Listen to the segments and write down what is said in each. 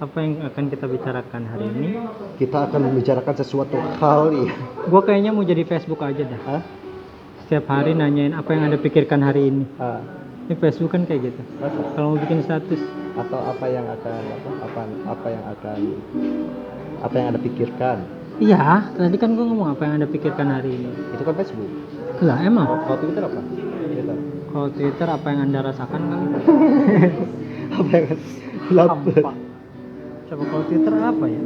Apa yang akan kita bicarakan hari ini? Kita akan membicarakan sesuatu hal ya. Gue kayaknya mau jadi Facebook aja dah. Hah? Setiap hari nanyain apa yang Anda pikirkan hari ini. Ah, Ini Facebook kan kayak gitu. masa? Kalau mau bikin status, Atau apa yang Anda pikirkan? iya. Tadi kan gue ngomong apa yang Anda pikirkan hari ini. Itu kan Facebook. Lah emang. Kalau Twitter apa? Twitter. Kalau Twitter apa yang Anda rasakan kali? Apa yang lapar? Hampa. Coba kalau Twitter apa ya?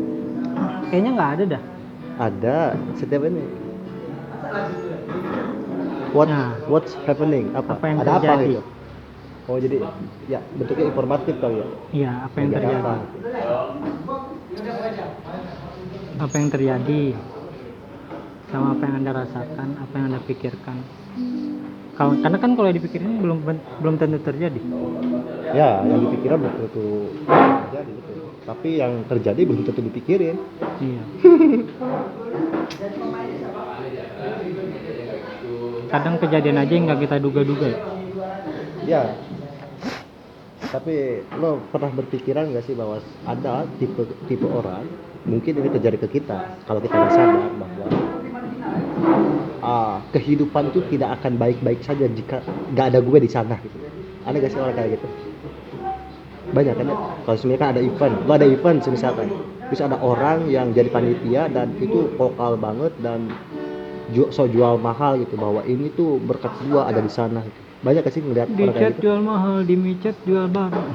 Kayaknya nggak ada dah. Ada setiap ini. Nah. What's happening? Apa Yang ada terjadi? apa gitu? Oh jadi ya bentuknya informatif kali ya. Iya, apa yang Lagi ada terjadi? apa? Apa yang terjadi? Sama apa yang Anda rasakan, apa yang Anda pikirkan. Karena kan kalau dipikirin belum tentu terjadi. Ya, yang dipikirin belum tentu terjadi gitu. Tapi yang terjadi belum tentu dipikirin. Iya. Kadang kejadian aja yang nggak kita duga-duga ya. Ya. Tapi lo pernah berpikiran nggak sih bahwa ada tipe orang, mungkin ini terjadi ke kita kalau kita nggak sadar bahwa kehidupan itu tidak akan baik-baik saja jika nggak ada gue di sana gitu. Ada nggak sih orang kayak gitu? Banyak kan ya. Kalau sebenarnya kan ada event, lo ada event misalkan, terus ada orang yang jadi panitia dan itu vokal banget dan jual mahal gitu bahwa ini tuh berkat gua ada di sana gitu. Banyak gak sih ngeliat Di orang kayak chat gitu? jual mahal, di micet jual barang.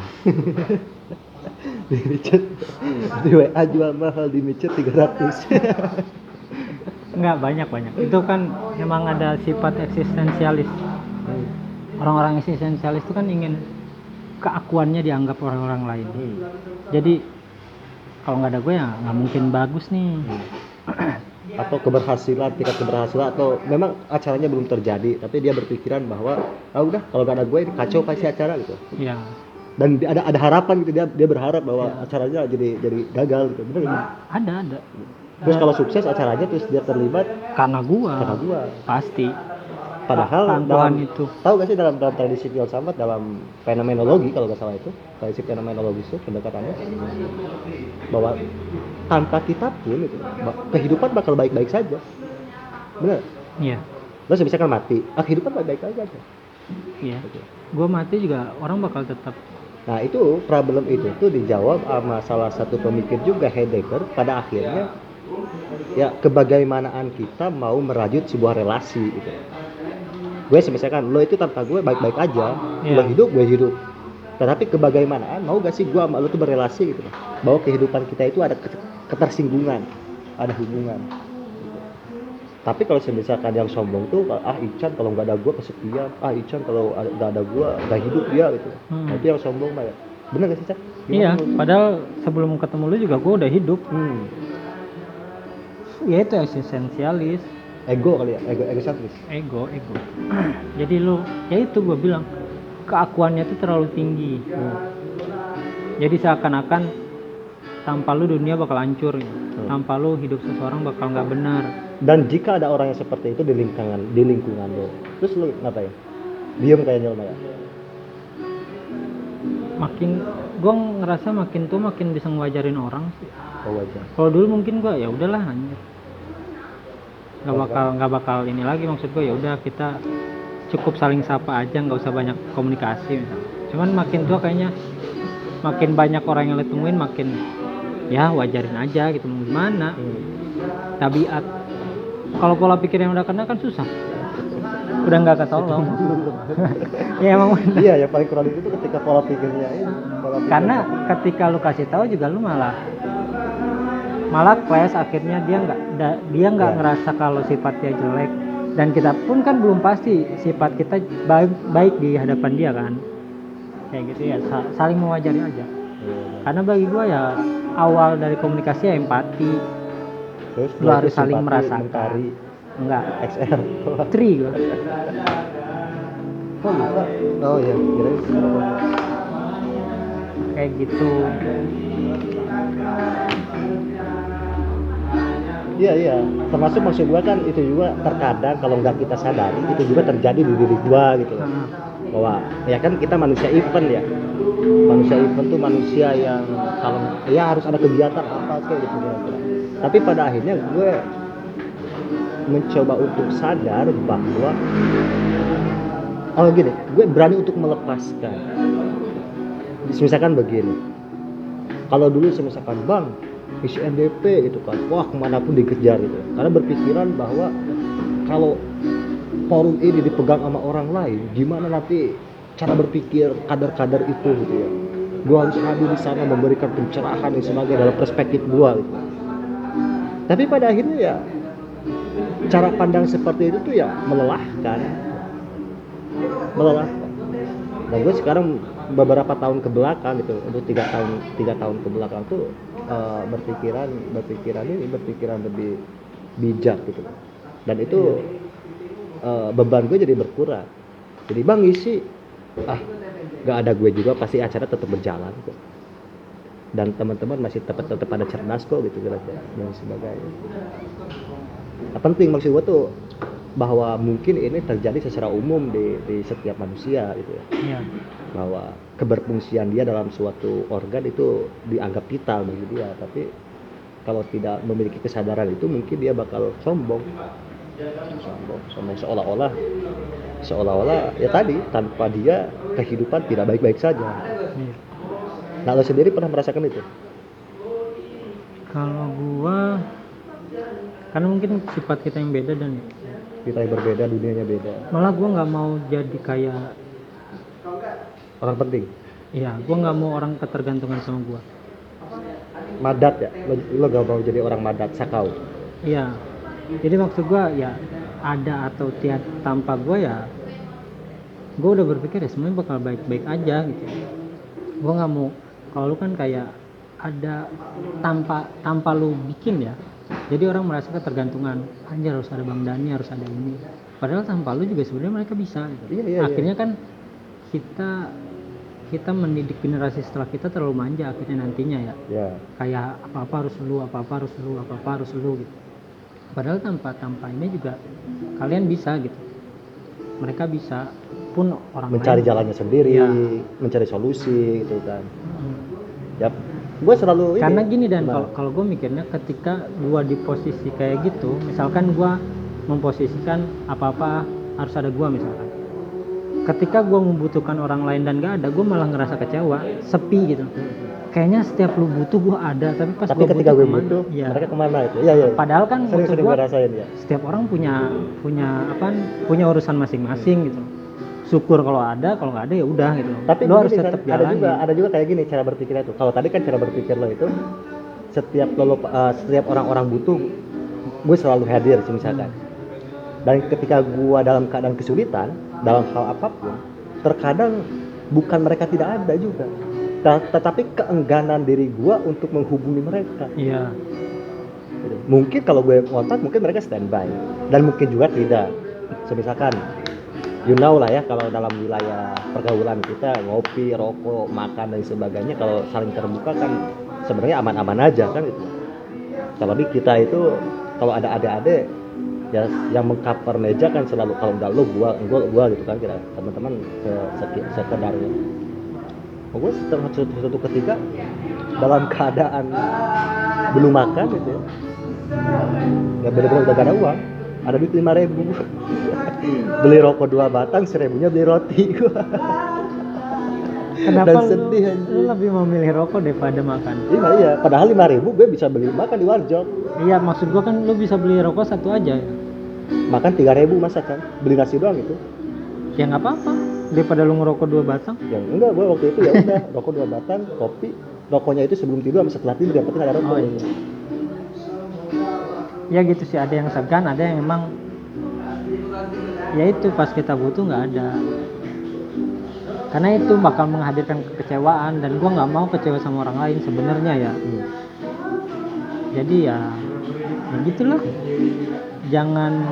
Di chat, di WA jual mahal, di micet 300. Enggak, banyak. Itu kan memang ada sifat eksistensialis. Orang-orang eksistensialis itu kan ingin keakuannya dianggap orang-orang lain. Jadi kalau nggak ada gue ya nggak mungkin bagus nih. Atau tingkat keberhasilan atau memang acaranya belum terjadi tapi dia berpikiran bahwa udah kalau gak ada gue ini kacau pasti acara gitu. Iya. Dan ada harapan gitu, dia berharap bahwa acaranya jadi gagal gitu. Bener nggak? Ada. Terus kalau sukses acaranya terus dia terlibat Karena gua. Pasti. Padahal dalam itu. Tahu gak sih dalam tradisi filsafat, dalam fenomenologi kalau nggak salah itu, tradisi fenomenologi itu pendekatannya bahwa tanpa kita pun itu kehidupan bakal baik-baik saja. Benar? Iya. Terus misalkan mati, kehidupan baik-baik aja. Iya. Gua mati juga orang bakal tetap. Nah itu problem itu tuh dijawab sama salah satu pemikir juga, Heidegger, pada akhirnya ya kebagaimanaan kita mau merajut sebuah relasi gitu. Gue misalkan lo itu tanpa gue baik-baik aja, lo hidup gue hidup. Tetapi kebagaimanaan mau gak sih gue sama lo tuh berelasi gitu, bahwa kehidupan kita itu ada ketersinggungan, ada hubungan. Tapi kalau misalkan yang sombong tuh Ican kalau nggak ada gue kesepian, Ican kalau nggak ada gue nggak hidup dia gitu. Itu yang sombong mah ya. Bener gak sih Cak? Iya, padahal sebelum ketemu lu juga gue udah hidup. Ya itu eksistensialis. Ego kali ya, egosentris. Ego. Jadi lu, ya itu gue bilang keakuannya tuh terlalu tinggi. Jadi seakan-akan tanpa lu dunia bakal hancur. Tanpa lu hidup seseorang bakal nggak benar. Dan jika ada orang yang seperti itu di lingkungan lo, terus lu ngapain? Diam kayak nyelma ya? Gue ngerasa makin tua makin bisa ngewajarin orang sih. Oh wajar. Kalau dulu mungkin gue ya udahlah anjir. Nggak bakal ini lagi, maksud gue ya udah kita cukup saling sapa aja, nggak usah banyak komunikasi misalnya. Cuman makin tua kayaknya makin banyak orang yang lo temuin makin ya wajarin aja gitu, mau gimana. Tabiat. Kalau pola pikir yang udah kena kan susah, udah nggak ketolong. Ya emang bener. Iya, yang paling kronis itu ketika pola pikirnya ini. Karena ketika lu kasih tahu juga lu malah clash, akhirnya dia nggak ngerasa kalau sifat dia jelek, dan kita pun kan belum pasti sifat kita baik di hadapan dia kan, kayak gitu ya, saling mewajari aja. Karena bagi gue ya awal dari komunikasi ya empati. Terus lu harus saling merasakan. Enggak, XR. Tri gue. Oh iya, kirain kayak gitu. Iya. Termasuk maksud gua kan itu juga terkadang kalau nggak kita sadari itu juga terjadi di diri gua gitu loh. Bahwa ya kan kita manusia event ya. Manusia event tuh manusia yang kalau ya harus ada kegiatan apa kayak gitu kira-kira. Tapi pada akhirnya gue mencoba untuk sadar bahwa gini, gue berani untuk melepaskan. Misalkan begini, kalau dulu misalkan bang isi NDP gitu kan, wah kemanapun dikejar gitu, karena berpikiran bahwa kalau forum ini dipegang sama orang lain, gimana nanti cara berpikir kader-kader itu gitu ya. Gue harus hadir di sana memberikan pencerahan dan sebagainya dalam perspektif gue gitu. Tapi pada akhirnya ya cara pandang seperti itu tuh ya melelahkan. Dan gue sekarang beberapa tahun ke belakang gitu, untuk 3 tahun ke belakang tuh berpikiran lebih bijak gitu. Dan itu beban gue jadi berkurang. Jadi bang isi gak ada gue juga pasti acara tetap berjalan kok. Dan teman-teman masih tetap ada cerdas kok gitu kira-kira dan sebagainya. Nah, penting maksud gue tuh bahwa mungkin ini terjadi secara umum di setiap manusia gitu ya. Iya. Bahwa keberfungsian dia dalam suatu organ itu dianggap vital bagi dia, tapi kalau tidak memiliki kesadaran itu mungkin dia bakal sombong seolah-olah ya tadi tanpa dia kehidupan tidak baik-baik saja. Iya. Nah lo sendiri pernah merasakan itu? Kalau gua karena mungkin sifat kita yang beda dan Kita yang berbeda, dunianya beda. malah gua nggak mau jadi kayak Orang penting. iya, gua nggak mau orang ketergantungan sama gua. Madat ya? Lo gak mau jadi orang madat, sakau? Iya. Jadi maksud gua ya ada atau tiada tanpa gua ya gua udah berpikir ya semuanya bakal baik-baik aja gitu. Gua nggak mau kalau lu kan kayak ada tanpa lu bikin ya. Jadi orang merasa ketergantungan. Anjir harus ada Bang Dani, harus ada ini. Padahal tanpa lu juga sebenarnya mereka bisa gitu. Iya. Akhirnya kan kita mendidik generasi setelah kita terlalu manja akhirnya nantinya ya. Ya. Kayak apa-apa harus lu gitu. Padahal tanpa ini juga kalian bisa gitu. Mereka bisa pun orang Mencari lain. jalannya sendiri, Ya. mencari solusi gitu kan. Yap. Gue selalu ini. Karena gini dan Gimana? kalau gue mikirnya ketika gue di posisi kayak gitu, misalkan gue memposisikan apa-apa harus ada gue misalkan. Ketika gue membutuhkan orang lain dan gak ada, gue malah ngerasa kecewa, sepi gitu. Kayaknya setiap lu butuh gue ada, tapi pas Tapi gue ketika gue kemana, butuh, ya. mereka kemana itu? Iya. Padahal kan maksud Sering-sering gue gue rasain ya. setiap orang punya urusan masing-masing gitu. Syukur kalau ada, kalau nggak ada ya udah gitu. Tapi Lo harus gini, tetap kan, jalan. ada juga kayak gini cara berpikirnya itu. Kalau tadi kan cara berpikir lo itu setiap orang-orang butuh, gue selalu hadir misalkan. Dan ketika gue dalam keadaan kesulitan dalam hal apapun, terkadang bukan mereka tidak ada juga, tetapi keengganan diri gue untuk menghubungi mereka. Iya. Gitu. Mungkin kalau gue kontak mungkin mereka standby dan mungkin juga tidak. Misalkan you know lah ya, kalau dalam wilayah pergaulan kita ngopi, rokok, makan dan sebagainya, kalau saling terbuka kan sebenarnya aman-aman aja kan gitu. Tapi kita itu kalau ada adik-adik ya yang mengcover meja kan selalu kalau enggak lo gua gitu kan, kira teman-teman sekedarnya. Gue suatu ketika dalam keadaan belum makan gitu ya bener-bener udah gak ada uang, ada duit 5.000 beli rokok 2 batang, 1.000-nya beli roti gua. Kenapa Dan sedih lu anjing. lebih memilih rokok daripada makan? Iya, padahal 5.000 gue bisa beli makan di warjok. Iya, maksud gua kan lu bisa beli rokok satu aja. Makan 3.000 masa kan, beli nasi doang itu. Ya nggak apa-apa. Daripada lu ngerokok 2 batang. Ya enggak, gue waktu itu ya udah rokok 2 batang, kopi, rokoknya itu sebelum tidur sama setelah tidur, yang penting ada rokok. Oh, iya. Ya gitu sih, ada yang segan, ada yang emang ya itu pas kita butuh nggak ada. Karena itu bakal menghadirkan kekecewaan dan gua nggak mau kecewa sama orang lain sebenarnya ya. Jadi ya gitulah. Jangan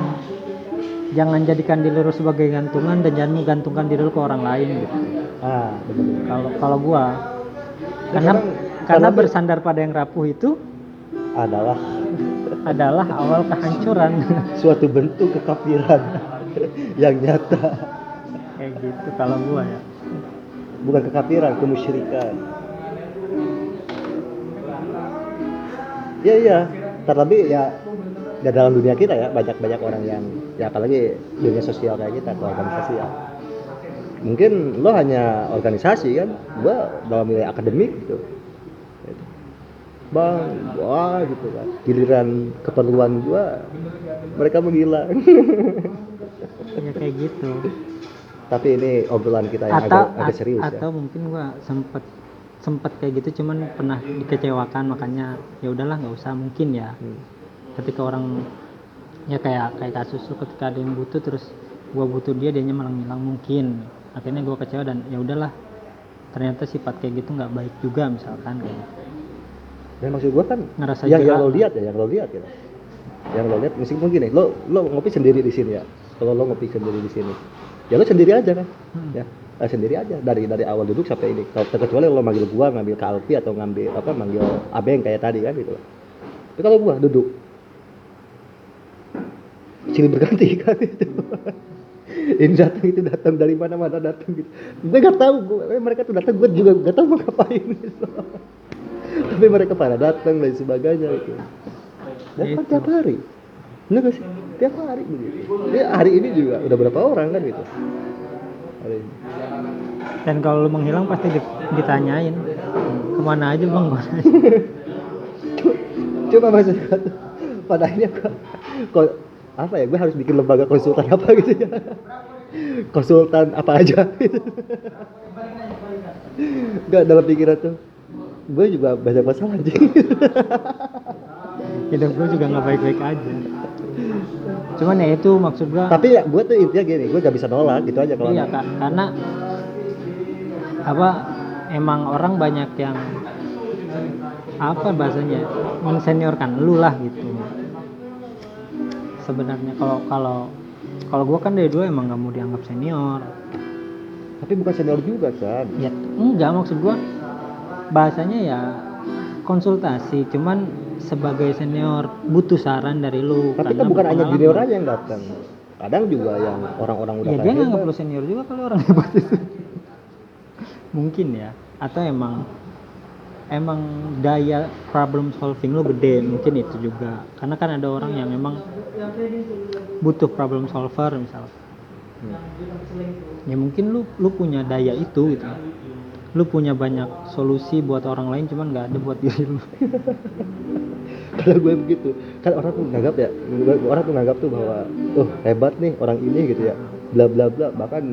jadikan diri lu sebagai gantungan dan jangan menggantungkan diri lu ke orang lain gitu. Betul. Kalau gua karena bersandar pada yang rapuh itu adalah awal kehancuran. Suatu bentuk kekafiran yang nyata. Kayak gitu kalau gua ya. bukan kekafiran, kemusyrikan. Iya, terlebih ya dalam dunia kita ya banyak orang yang ya apalagi dunia sosial kayak kita atau organisasi ya. Mungkin lo hanya organisasi kan, gua dalam nilai akademik gitu. Bang, wah gitu kan. Giliran keperluan gua mereka menghilang. Ya kayak gitu. Tapi ini obrolan kita yang agak serius ya. Atau mungkin gua sempet kayak gitu, cuman pernah dikecewakan, makanya ya udahlah nggak usah mungkin ya. Ketika orang ya kayak kasus lu, ketika ada yang butuh terus gua butuh dianya malah ngilang, mungkin akhirnya gua kecewa dan ya udahlah, ternyata sifat kayak gitu nggak baik juga misalkan kayak gitu. Dan maksud gua kan Ngerasa yang jahat. lo lihat ya, yang lo lihat meskipun gini, lo ngopi sendiri di sini ya. Kalau lo ngopi sendiri di sini, ya lo sendiri aja kan, ya sendiri aja dari awal duduk sampai ini. Kalau terkecuali lo manggil gua, ngambil ke Alfi atau manggil Abeng kayak tadi kan gitu. Tapi kalau gua duduk silih berganti kan itu. Ini datang itu datang dari mana datang gitu. Gue nggak tahu, mereka tuh datang, gue juga nggak tahu mau ngapain gitu. Tapi mereka pada datang dan sebagainya itu. Dan Itu. tiap hari, bener gak sih? Tiap hari begitu. Jadi hari ini juga udah berapa orang kan gitu. Hari ini. Dan kalau lu menghilang pasti ditanyain kemana aja bang. Cuma maksudnya tuh, pada akhirnya kok apa ya, gue harus bikin lembaga konsultan apa gitu ya. Konsultan apa aja gitu. Gak dalam pikiran tuh, gue juga banyak masalah anjing. Hidup gue juga nggak baik-baik aja. Cuman ya itu maksud gue. Tapi ya gue tuh intinya gini, gue gak bisa nolak gitu aja kalau. Iya kak, karena apa, emang orang banyak yang apa bahasanya, menseniorkan lu lah gitu. Sebenarnya kalau gue kan dari dulu emang nggak mau dianggap senior. Tapi bukan senior juga kan. Ya enggak, maksud gue bahasanya ya konsultasi, cuman sebagai senior butuh saran dari lu. Tapi kan bukan hanya junior aja yang datang, kadang juga yang orang-orang udah ya dia nganggap lu senior juga kalau orang hebat itu. Mungkin ya, atau emang daya problem solving lu gede, mungkin itu juga. Karena kan ada orang yang emang butuh problem solver misalnya. Ya mungkin lu punya daya itu gitu. Lu punya banyak solusi buat orang lain, cuman nggak ada buat diri lu. Kalau gue begitu kan, orang tuh nganggap tuh bahwa hebat nih orang ini gitu ya, bla bla bla. Bahkan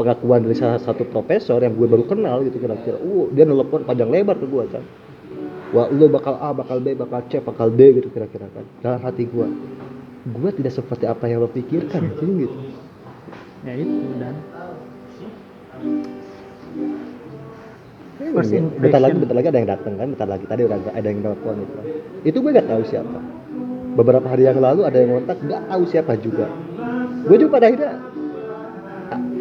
pengakuan dari salah satu profesor yang gue baru kenal gitu, kira-kira dia nelpon panjang lebar ke gue kan, wah lu bakal A, bakal B, bakal C, bakal D gitu kira-kira kan. Dalam hati gue tidak seperti apa yang lo pikirkan gitu. Ya itu dan bentar lagi ada yang datang kan, bentar lagi tadi udah ada yang nelpon itu gue gak tahu siapa. Beberapa hari yang lalu ada yang ngontak, gak tahu siapa juga. Gue juga pada akhirnya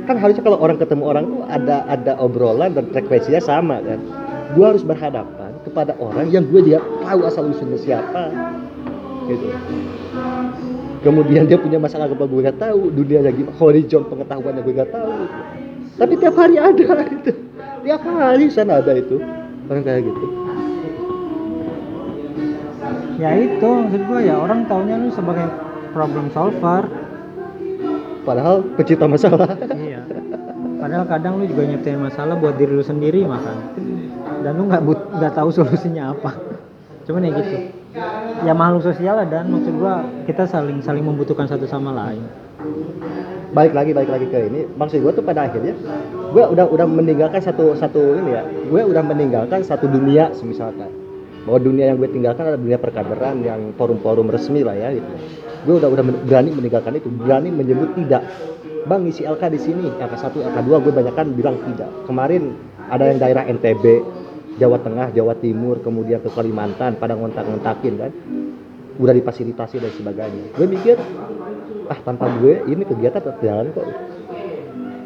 kan harusnya kalau orang ketemu orang tuh ada obrolan dan frekuensinya sama kan. Gue harus berhadapan kepada orang yang gue dia tahu asal usulnya siapa gitu. Kemudian dia punya masalah apa gue gak tahu, dunianya gimana, horizon pengetahuannya gue gak tahu gitu. Tapi tiap hari ada gitu. Tiap hari sana ada itu orang kayak gitu. ya itu maksud gue, ya orang taunya lu sebagai problem solver, padahal pencipta masalah. iya. Padahal kadang lu juga nyiptain masalah buat diri lu sendiri makan, dan lu nggak tahu solusinya apa. Cuman ya gitu, ya makhluk sosial lah, dan maksud gue kita saling membutuhkan satu sama lain. Balik lagi ke ini, maksud gue tuh pada akhirnya gue udah meninggalkan satu ini ya, gue udah meninggalkan satu dunia misalkan, bahwa dunia yang gue tinggalkan adalah dunia perkaderan yang forum-forum resmi lah ya gitu. Gue udah berani meninggalkan itu, berani menyebut tidak. Bang isi LK di sini, LK1, LK2 gue banyakan bilang tidak. Kemarin ada yang daerah NTB, Jawa Tengah, Jawa Timur, kemudian ke Kalimantan pada ngontak-ngontakin kan, udah difasilitasi dan sebagainya. Gue mikir tanpa gue ini kegiatan tetap jalan kok.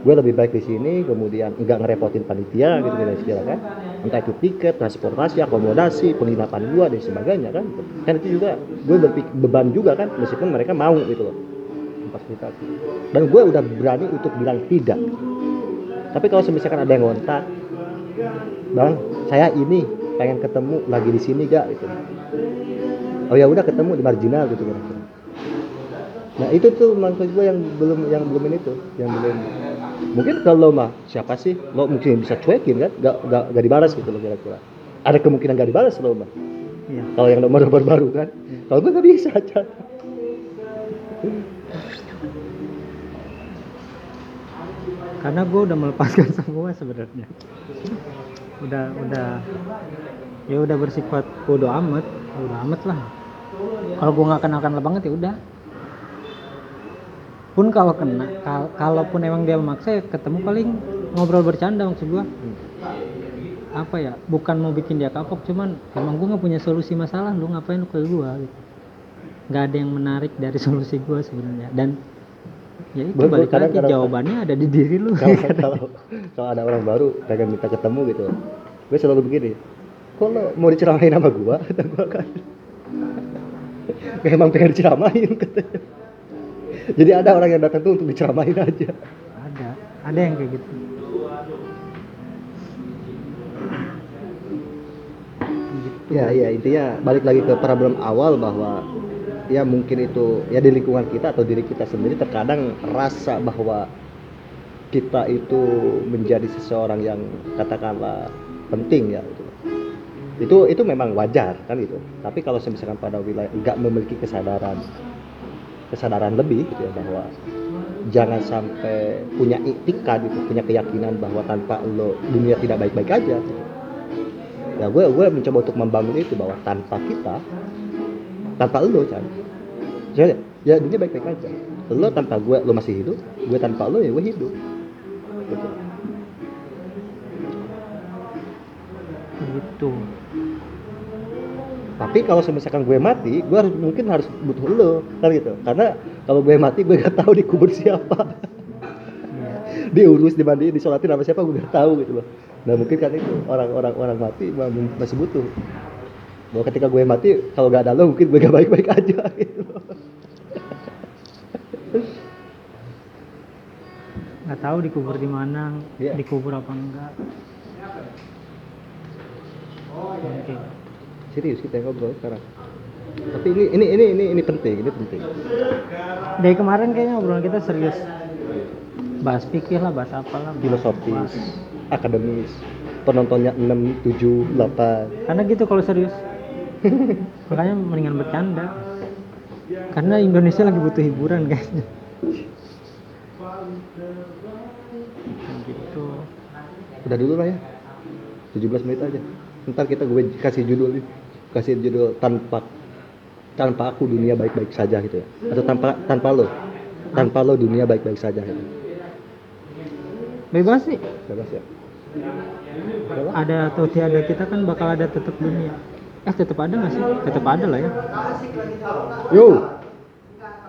Gue lebih baik di sini, kemudian enggak ngerepotin panitia gitu kan. Entah itu tiket, transportasi, akomodasi, penginapan gue dan sebagainya kan. Kan itu juga gue beban juga kan, meskipun mereka mau gitu loh fasilitasi. Dan gue udah berani untuk bilang tidak. Tapi kalau misalkan ada yang ngontak, bang, saya ini pengen ketemu lagi di sini gak gitu. Oh ya udah, ketemu di marginal gitu kira-kira. Nah itu tuh maksud gue yang belum ini tuh, yang belum. Mungkin kalau mah siapa sih, lo mungkin bisa cuekin kan, gak dibalas gitu lo kira-kira. Ada kemungkinan gak dibalas lo mah. Iya. Kalau yang nomor baru kan, kalau gue gak bisa aja. Karena gue udah melepaskan semua sebenarnya. Udah ya udah bersifat bodo amat lah. Kalau gue nggak kenal banget ya udah. Pun kalau kalaupun emang dia memaksa ya ketemu paling ngobrol bercanda, maksud gue. Apa ya, bukan mau bikin dia kapok, cuman emang gue nggak punya solusi masalah, lu ngapain lu ke gue gitu. Nggak ada yang menarik dari solusi gue sebenarnya. Dan ya itu balik lagi jawabannya ada di diri lu. Kalau ada orang baru pengen minta ketemu gitu, gue selalu begini, kok lo mau diceramain sama gue? Kata gue kan memang pengen diceramain katanya. Jadi ada orang yang datang tuh untuk diceramain aja. Ada yang kayak gitu. Ya intinya balik lagi ke problem awal bahwa ya mungkin itu ya di lingkungan kita atau diri kita sendiri terkadang rasa bahwa kita itu menjadi seseorang yang katakanlah penting ya gitu. Itu memang wajar kan gitu. Tapi kalau misalkan pada wilayah nggak memiliki kesadaran lebih gitu ya, bahwa jangan sampai punya iktikad gitu, punya keyakinan bahwa tanpa lo dunia tidak baik-baik aja gitu. Ya gue mencoba untuk membangun itu bahwa tanpa lo kan ya dunia baik-baik aja. Lo tanpa gue lo masih hidup, gue tanpa lo ya gue hidup gitu. Tapi kalau misalkan gue mati, gue mungkin harus butuh lo kan gitu, karena kalau gue mati gue gak tahu dikubur siapa. Diurus, dimandiin, disolatin sama siapa gue gak tahu gitu loh. Nah mungkin kan itu orang mati masih butuh bahwa ketika gue mati, kalau gak ada lo mungkin gue gak baik-baik aja gitu loh. Nggak tahu dikubur di mana, dikubur apa enggak. Oke. Serius kita ngobrol sekarang. Tapi ini penting. Dari kemarin kayaknya obrolan kita serius. Bahas fikih lah, bahas apalah. Filosofis, akademis. Penontonnya 6, 7, 8. Karena gitu kalau serius. Makanya mendingan bercanda. Karena Indonesia lagi butuh hiburan kayaknya. Gitu. Udah dulu lah ya. 17 menit aja. Ntar gue kasih judul tanpa aku dunia baik-baik saja gitu ya. Atau tanpa lo dunia baik-baik saja gitu. Bebas sih. Bebas ya. Ada atau tiada kita kan bakal ada tetap dunia. Tetap ada nggak sih? Tetap ada lah ya. Yo.